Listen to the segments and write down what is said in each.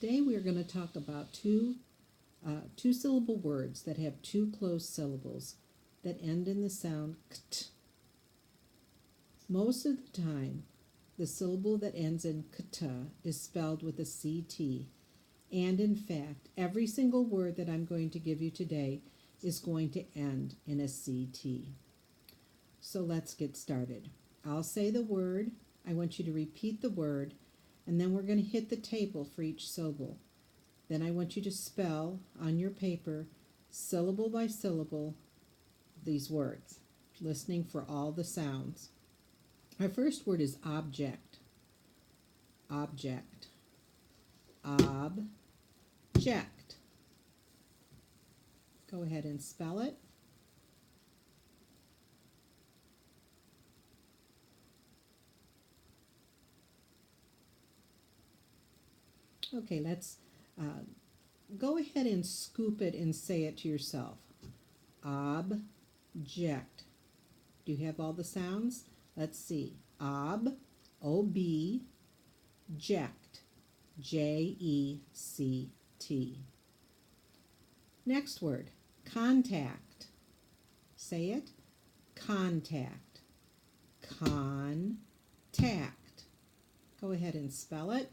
Today we are going to talk about two-syllable words that have two closed syllables that end in the sound kt. Most of the time, the syllable that ends in kt is spelled with a CT, and in fact, every single word that I'm going to give you today is going to end in a CT. So let's get started. I'll say the word, I want you to repeat the word, and then we're going to hit the table for each syllable. Then I want you to spell on your paper, syllable by syllable, these words, listening for all the sounds. Our first word is object. Object. Object. Go ahead and spell it. Okay, let's go ahead and scoop it and say it to yourself. Object. Do you have all the sounds? Let's see. O-B, ject, J-E-C-T. Next word, contact. Say it. Contact. Contact. Go ahead and spell it.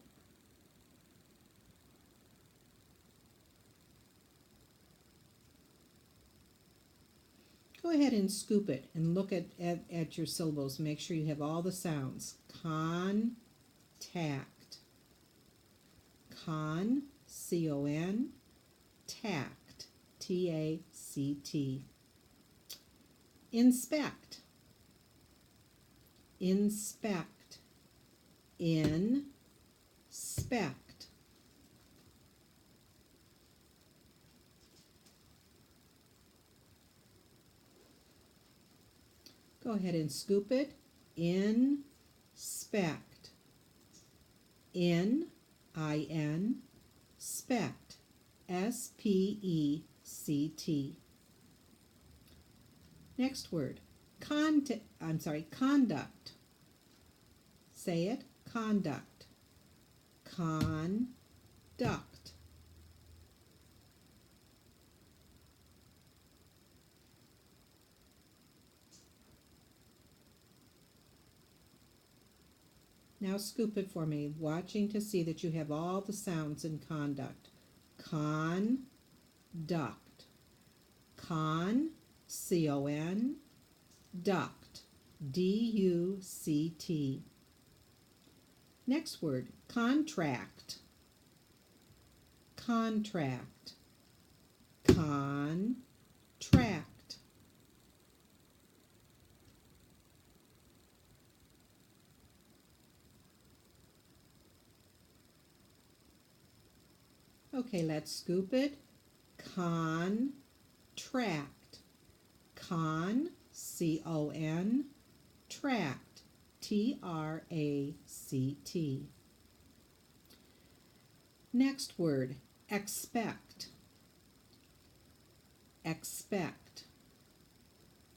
Go ahead and scoop it and look at your syllables. Make sure you have all the sounds. Contact. Con, C-O-N, tact, T-A-C-T. Inspect. Inspect. Inspect. Go ahead and scoop it. Inspect. In, I-N, spect, S-P-E-C-T. Next word, conduct. Say it, conduct. Conduct. Now scoop it for me, watching to see that you have all the sounds in conduct. Conduct. Con, C-O-N, duct, D-U-C-T. Next word, contract. Contract. Contract. Okay, let's scoop it. Contract. Con, C-O-N, tract, T-R-A-C-T. Next word, expect. Expect.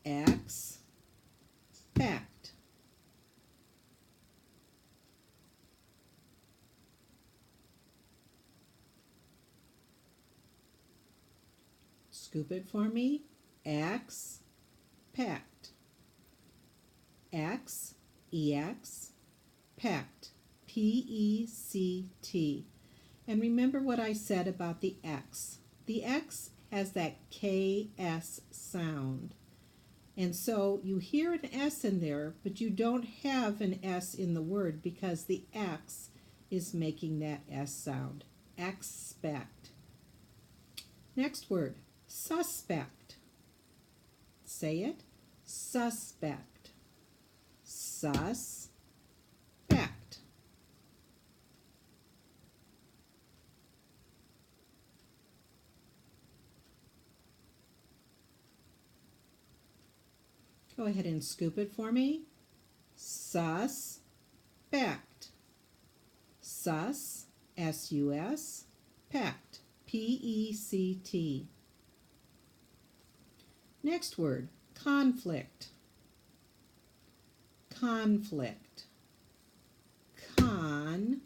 Expect. Scoop it for me. Expect. X-E-X, pect, P-E-C-T. And remember what I said about the X. The X has that K-S sound. And so you hear an S in there, but you don't have an S in the word because the X is making that S sound. Expect. Next word, suspect. Say it. Suspect. Suspect. Go ahead and scoop it for me. Suspect. Sus, S-U-S, pect, P-E-C-T. Next word, conflict. Conflict. Conflict.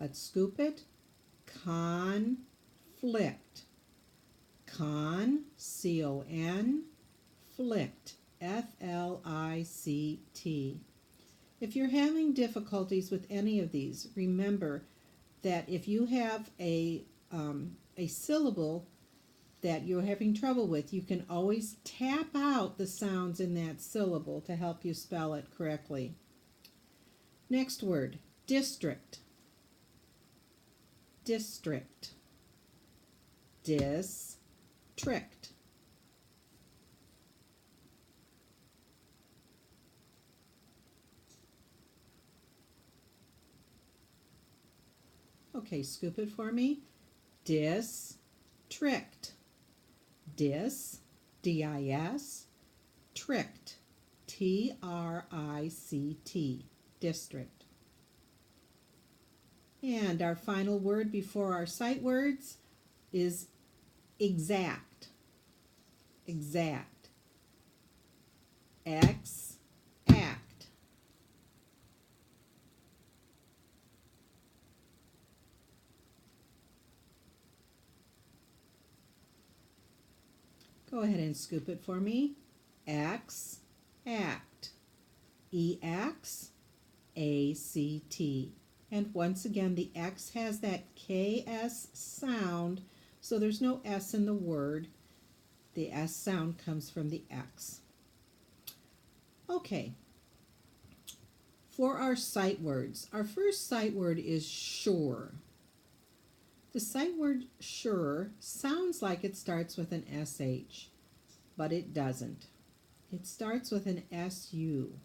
Let's scoop it. Conflict. Con, C-O-N, flict, F-L-I-C-T. If you're having difficulties with any of these, remember that if you have a syllable that you're having trouble with, you can always tap out the sounds in that syllable to help you spell it correctly. Next word, district. District. District. Okay, scoop it for me. District. Dis, D-I-S, trict, T-R-I-C-T, district. And our final word before our sight words is exact. Exact. X, act. Go ahead and scoop it for me. X, act. E-X, A-C-T. And once again, the X has that K-S sound, so there's no S in the word. The S sound comes from the X. Okay, for our sight words, our first sight word is sure. The sight word sure sounds like it starts with an SH, but it doesn't. It starts with an SU.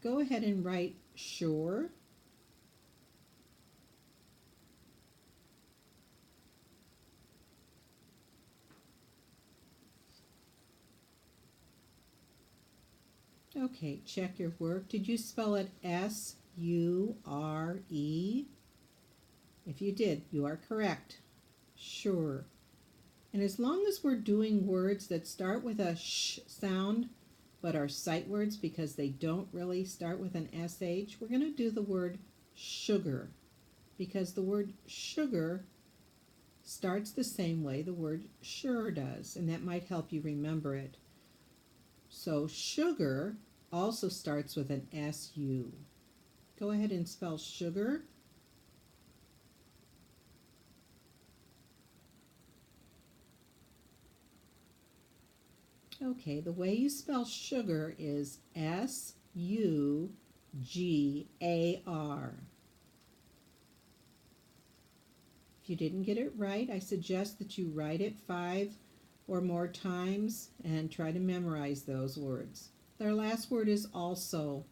Go ahead and write sure. Okay, check your work. Did you spell it S-U-R-E? If you did, you are correct. Sure. And as long as we're doing words that start with a sh sound, but are sight words because they don't really start with an SH, we're going to do the word sugar, because the word sugar starts the same way the word sure does, and that might help you remember it. So sugar also starts with an S-U. Go ahead and spell sugar. Okay, the way you spell sugar is S-U-G-A-R. If you didn't get it right, I suggest that you write it 5 or more times and try to memorize those words. Their last word is also.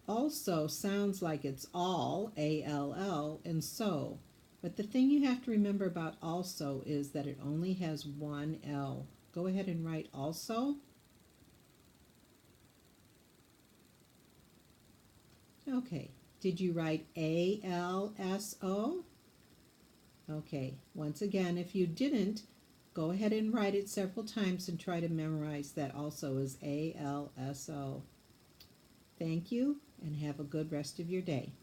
Also sounds like it's all, A-L-L, and so. But the thing you have to remember about also is that it only has one L. Go ahead and write also. Okay, did you write A-L-S-O? Okay, once again, if you didn't, go ahead and write it several times and try to memorize that also is A-L-S-O. Thank you, and have a good rest of your day.